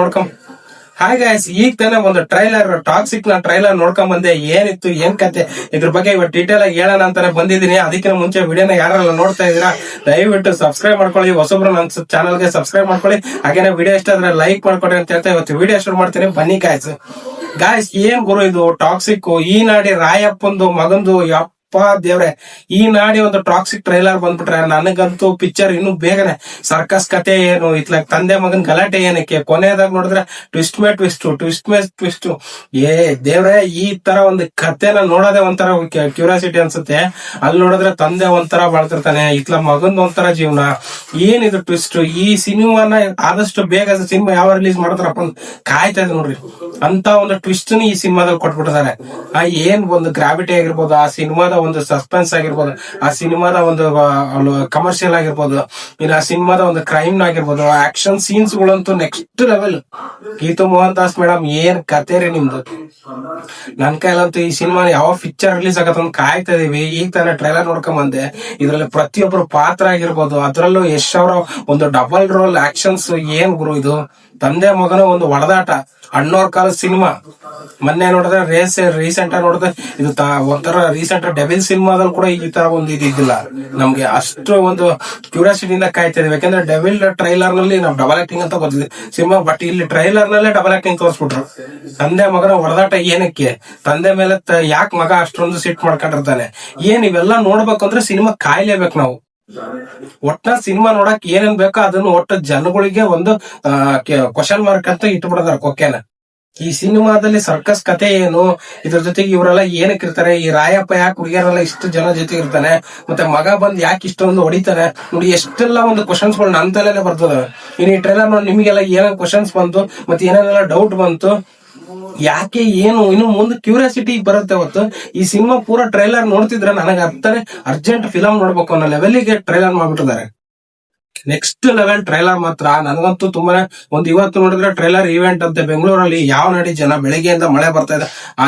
ನೋಡ್ಕೊಂಡ್ hi guys, ಈಗ ತಾನೇ ಒಂದು ಟಾಕ್ಸಿಕ್ ಟ್ರೈಲರ್ ನೋಡ್ಕೊಂಡ್ ಬಂದೆ. ಏನಿತ್ತು ಏನ್ ಕತೆ ಇದ್ರ ಬಗ್ಗೆ ಇವತ್ತು ಡೀಟೇಲ್ ಆಗಿ ಹೇಳೋಣ ಅಂತಾನೆ ಬಂದಿದ್ದೀನಿ. ಅದಕ್ಕಿಂತ ಮುಂಚೆ ವಿಡಿಯೋನ ಯಾರೆಲ್ಲ ನೋಡ್ತಾ ಇದೀರಾ ದಯವಿಟ್ಟು ಸಬ್ಸ್ಕ್ರೈಬ್ ಮಾಡ್ಕೊಳ್ಳಿ. ಹೊಸಬ್ರು ನನ್ನ ಚಾನಲ್ಗೆ ಸಬ್ಸ್ಕ್ರೈಬ್ ಮಾಡ್ಕೊಳ್ಳಿ. ಹಾಗೇನೆ ವಿಡಿಯೋ ಇಷ್ಟ ಆದ್ರೆ ಲೈಕ್ ಮಾಡ್ಕೊಡಿ ಅಂತ ಹೇಳ್ತಾ ಇವತ್ತು ವಿಡಿಯೋ ಶುರು ಮಾಡ್ತೀನಿ. ಬನ್ನಿ ಗಾಯ್ಸ್ ಏನ್ ಗುರು ಇದು ಟಾಕ್ಸಿಕ್. ಈ ನಾಡಿ ರಾಯಪ್ಪಂದು ಮಗಂದು ದೇವ್ರೆ, ಈ ನಾಡಿ ಒಂದು ಟಾಕ್ಸಿಕ್ ಟ್ರೈಲರ್ ಬಂದ್ಬಿಟ್ರೆ ನನಗಂತೂ ಪಿಕ್ಚರ್ ಇನ್ನು ಬೇಗನೆ ಸರ್ಕಸ್ ಕತೆ ಏನು ಇತ್ಲಾಗ ತಂದೆ ಮಗನ್ ಗಲಾಟೆ ಏನಕ್ಕೆ, ಕೊನೆಯದಾಗ ನೋಡಿದ್ರೆ ಟ್ವಿಸ್ಟ್ ಮೇ ಟ್ವಿಸ್ಟ್. ದೇವ್ರೆ, ಈ ತರ ಒಂದು ಕತೆನ ನೋಡೋದೇ ಒಂಥರ ಕ್ಯೂರಿಯಾಸಿಟಿ ಅನ್ಸುತ್ತೆ. ಅಲ್ಲಿ ನೋಡಿದ್ರೆ ತಂದೆ ಒಂಥರ ಬಾಳ್ತಿರ್ತಾನೆ, ಇತ್ಲ ಮಗಂದ್ ಒಂಥರ ಜೀವನ. ಏನಿದು ಟ್ವಿಸ್ಟ್. ಈ ಸಿನಿಮಾನ ಆದಷ್ಟು ಬೇಗ ಸಿನಿಮಾ ಯಾವ ರಿಲೀಸ್ ಮಾಡ್ತಾರಪ್ಪ ಕಾಯ್ತಾ ಇದೆ ನೋಡ್ರಿ. ಅಂತ ಒಂದು ಟ್ವಿಸ್ಟ್ ಈ ಸಿನಿಮಾದಲ್ಲಿ ಕೊಟ್ಬಿಟ್ಟಿದ್ದಾರೆ. ಏನ್ ಒಂದು ಗ್ರಾವಿಟಿ ಆಗಿರ್ಬೋದು, ಆ ಸಿನಿಮಾದ ಒಂದು ಸಸ್ಪೆನ್ಸ್ ಆಗಿರ್ಬೋದು, ಆ ಸಿನಿಮಾದ ಒಂದು ಕಮರ್ಷಿಯಲ್ ಆಗಿರ್ಬೋದು, ಇನ್ನು ಆ ಸಿನಿಮಾದ ಒಂದು ಕ್ರೈಮ್ ಆಗಿರ್ಬೋದು, ಆಕ್ಷನ್ ಸೀನ್ಸ್ ಗಳಂತೂ next level. Geetu Mohan Das madam, ಏನ್ ಕತೆ ರೀ ನಿಮ್ದು. ನನ್ ಕೈಲಂತೂ ಈ ಸಿನಿಮಾ ಯಾವ ಪಿಕ್ಚರ್ ರಿಲೀಸ್ ಆಗತ್ತ ಕಾಯ್ತಾ ಇದೀವಿ. ಈಗ ತಾನೇ ಟ್ರೈಲರ್ ನೋಡ್ಕೊಂಡ್ ಬಂದೆ. ಇದ್ರಲ್ಲಿ ಪ್ರತಿಯೊಬ್ಬರು ಪಾತ್ರ ಆಗಿರ್ಬೋದು, ಅದ್ರಲ್ಲೂ ಯಶ್ ಅವರ ಒಂದು ಡಬಲ್ ರೋಲ್ ಆಕ್ಷನ್ಸ್ ಏನ್ ಗುರು ಇದು. ತಂದೆ ಮಗನ ಒಂದು ಹೊಡೆದಾಟ, ಅಣ್ಣೋರ್ ಕಾಲದ ಸಿನಿಮಾ. ಮೊನ್ನೆ ನೋಡಿದ್ರೆ ರೀಸೆಂಟ್ ಆಗಿ ನೋಡಿದ್ರೆ ಇದು ಒಂಥರ ರೀಸೆಂಟ್ ಡೆವಿಲ್ ಸಿನಿಮಾದಲ್ಲಿ ಕೂಡ ಈ ತರ ಒಂದು ಇದಿಲ್ಲ. ನಮ್ಗೆ ಅಷ್ಟು ಒಂದು ಕ್ಯೂರಿಯಾಸಿಟಿಯಿಂದ ಕಾಯ್ತಾ ಇದೀವಿ. ಯಾಕಂದ್ರೆ ಡೆವಿಲ್ ಟ್ರೈಲರ್ ನಲ್ಲಿ ನಾವು ಡಬಲ್ ಆಕ್ಟಿಂಗ್ ಅಂತ ಗೊತ್ತಿದೆ ಸಿನಿಮಾ, ಬಟ್ ಇಲ್ಲಿ ಟ್ರೈಲರ್ ನಲ್ಲೇ ಡಬಲ್ ಆಕ್ಟಿಂಗ್ ತೋರಿಸ್ಬಿಟ್ರು. ತಂದೆ ಮಗನ ಹೊಡೆದಾಟ ಏನಕ್ಕೆ, ತಂದೆ ಮೇಲೆ ಯಾಕೆ ಮಗ ಅಷ್ಟೊಂದು ಸಿಟ್ ಮಾಡ್ಕೊಂಡಿರ್ತಾನೆ, ಏನ್ ಇವೆಲ್ಲ ನೋಡ್ಬೇಕಂದ್ರೆ ಸಿನಿಮಾ ಕಾಯ್ಲೇಬೇಕು ನಾವು. ಒಟ್ಟ ಸಿನಿಮಾ ನೋಡಕ್ ಏನೇನ್ ಬೇಕೋ ಅದನ್ನು ಒಟ್ಟು ಜನಗಳಿಗೆ ಒಂದು ಕ್ವಶನ್ ಮಾರ್ಕ್ ಅಂತ ಇಟ್ಬಿಡದಾರ ಕೊಕ್ಕೆನ. ಈ ಸಿನಿಮಾದಲ್ಲಿ ಸರ್ಕಸ್ ಕತೆ ಏನು, ಇದ್ರ ಜೊತೆಗೆ ಇವರೆಲ್ಲ ಏನಕ್ಕೆ ಇರ್ತಾರೆ, ಈ ರಾಯಪ್ಪ ಯಾಕೆ ಹುಡುಗಿಯರೆಲ್ಲ ಇಷ್ಟು ಜನ ಜೊತೆ ಇರ್ತಾನೆ, ಮತ್ತೆ ಮಗ ಬಂದ್ ಯಾಕೆ ಇಷ್ಟೊಂದು ಹೊಡಿತಾನೆ ನೋಡಿ. ಎಷ್ಟೆಲ್ಲ ಒಂದು ಕ್ವಶನ್ಸ್ ಗಳು ನನ್ನ ತಲೆನೇ ಬರ್ತದ. ಇನ್ನು ಈ ಟ್ರೈಲರ್ ನೋಡಿ ನಿಮಗೆಲ್ಲ ಏನೇನ್ ಕ್ವಶನ್ಸ್ ಬಂತು, ಮತ್ತೆ ಏನೇನೆಲ್ಲ ಡೌಟ್ ಬಂತು, ಯಾಕೆ ಏನು ಇನ್ನು ಮುಂದೆ ಕ್ಯೂರಿಯಾಸಿಟಿ ಬರುತ್ತೆ. ಹೊತ್ತು ಈ ಸಿನಿಮಾ ಪೂರ ಟ್ರೈಲರ್ ನೋಡ್ತಿದ್ರೆ ನನಗೆ ಅರ್ಜೆಂಟ್ ಫಿಲಂ ನೋಡ್ಬೇಕು ಅನ್ನೋ ಲೆವೆಲ್ಗೆ ಟ್ರೈಲರ್ ಮಾಡ್ಬಿಟ್ಟಿದ್ದಾರೆ. ನೆಕ್ಸ್ಟ್ ಲೆವೆಲ್ ಟ್ರೈಲರ್ ಮಾತ್ರ ನನಗಂತೂ ತುಂಬಾನೇ ಒಂದು ಇವತ್ತು ನೋಡಿದ್ರೆ ಟ್ರೈಲರ್ ಇವೆಂಟ್ ಅಂತ ಬೆಂಗಳೂರಲ್ಲಿ ಯಾವ ನಡಿ ಜನ ಬೆಳಗ್ಗೆಯಿಂದ ಮಳೆ ಬರ್ತಾ ಇದೆ. ಆ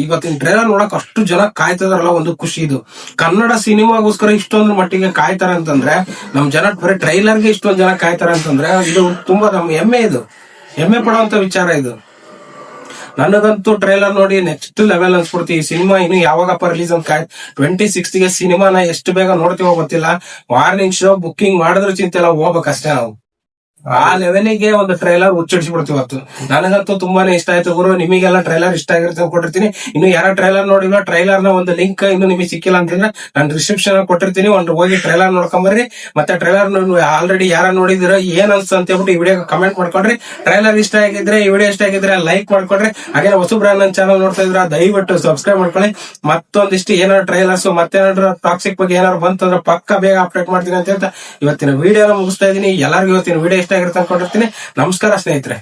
ಇವತ್ತಿನ ಟ್ರೈಲರ್ ನೋಡಕ್ ಅಷ್ಟು ಜನ ಕಾಯ್ತಿದಾರಲ್ಲ, ಒಂದು ಖುಷಿ ಇದು. ಕನ್ನಡ ಸಿನಿಮಾಗೋಸ್ಕರ ಇಷ್ಟೊಂದು ಮಟ್ಟಿಗೆ ಕಾಯ್ತಾರೆ ಅಂತಂದ್ರೆ, ನಮ್ ಜನ ಬರೀ ಟ್ರೈಲರ್ಗೆ ಇಷ್ಟೊಂದು ಜನ ಕಾಯ್ತಾರೆ ಅಂತಂದ್ರೆ ಇದು ತುಂಬಾ ನಮ್ಗೆ ಹೆಮ್ಮೆ ಪಡುವಂತ ವಿಚಾರ ಇದು. ನನಗಂತೂ ಟ್ರೈಲರ್ ನೋಡಿ ನೆಕ್ಸ್ಟ್ ಲೆವೆಲ್ ಅನ್ಸ್ಬಿಡ್ತಿ. ಈ ಸಿನಿಮಾ ಇನ್ನು ಯಾವಾಗಪ್ಪ ರಿಲೀಸ್ ಅಂತ 26 ಗೆ ಸಿನಿಮಾನ ಎಷ್ಟು ಬೇಗ ನೋಡ್ತೀವೋ ಗೊತ್ತಿಲ್ಲ. ಮಾರ್ನಿಂಗ್ ಶೋ ಬುಕ್ಕಿಂಗ್ ಮಾಡಿದ್ರು ಚಿಂತೆ ಇಲ್ಲ, ಹೋಗ್ಬೇಕಷ್ಟೇ ನಾವು. ಆ ಲೆವೆಲಿಗೆ ಒಂದು ಟ್ರೈಲರ್ ಹುಚ್ಚಿಡಿಸ್ಬಿಡ್ತೀವಿ ಇವತ್ತು. ನನಗಂತೂ ತುಂಬಾನೇ ಇಷ್ಟ ಆಯ್ತು ಗುರು. ನಿಮಗೆಲ್ಲ ಟ್ರೈಲರ್ ಇಷ್ಟ ಆಗಿರುತ್ತೆ ಕೊಟ್ಟಿರ್ತೀನಿ. ಇನ್ನು ಯಾರ ಟ್ರೈಲರ್ ನೋಡಿಲ್ಲ, ಟ್ರೈಲರ್ ನ ಒಂದು ಲಿಂಕ್ ಇನ್ನು ನಿಮಗೆ ಸಿಕ್ಕಿಲ್ಲ ಅಂತಂದ್ರೆ ನಾನು ಡಿಸ್ಕ್ರಿಪ್ಷನ್ ಕೊಟ್ಟಿರ್ತೀನಿ, ಒಂದು ಹೋಗಿ ಟ್ರೈಲರ್ ನೋಡ್ಕೊಂಬರ್ರಿ. ಮತ್ತೆ ಟ್ರೈಲರ್ ಆಲ್ರೆಡಿ ಯಾರ ನೋಡಿದಿರೋ ಏನ್ ಅನ್ಸ್ತು ಅಂತ ಹೇಳ್ಬಿಟ್ಟು ಈ ವಿಡಿಯೋ ಕಮೆಂಟ್ ಮಾಡ್ಕೊಡ್ರಿ. ಟ್ರೈಲರ್ ಇಷ್ಟ ಆಗಿದ್ರೆ, ಈ ವಿಡಿಯೋ ಇಷ್ಟ ಆಗಿದ್ರೆ ಲೈಕ್ ಮಾಡ್ಕೊಡ್ರಿ. ಹಾಗೆ ಹೊಸಬ್ರ ನನ್ನ ಚಾನಲ್ ನೋಡ್ತಾ ಇದ್ರ ದಯವಿಟ್ಟು ಸಬ್ಸ್ಕ್ರೈಬ್ ಮಾಡ್ಕೊಳ್ಳಿ. ಮತ್ತೊಂದಿಷ್ಟು ಏನಾದ್ರು ಟ್ರೈಲರ್ಸ್ ಮತ್ತೇನಾದ್ರು ಟಾಕ್ಸಿಕ್ ಬಗ್ಗೆ ಏನಾದ್ರು ಬಂತಂದ್ರೆ ಪಕ್ಕ ಬೇಗ ಅಪ್ಡೇಟ್ ಮಾಡ್ತೀನಿ ಅಂತ ಹೇಳ್ತಾ ಇವತ್ತಿನ ವಿಡಿಯೋನ ಮುಗಿಸ್ತಾ ಇದೀನಿ. ಎಲ್ಲರಿಗೂ ಇವತ್ತಿನ ವಿಡಿಯೋ ಇಷ್ಟ ಆಗಿರುತ್ತೆ ಅನ್ಕೊಂಡಿರ್ತೀನಿ. ನಮಸ್ಕಾರ ಸ್ನೇಹಿತರೆ.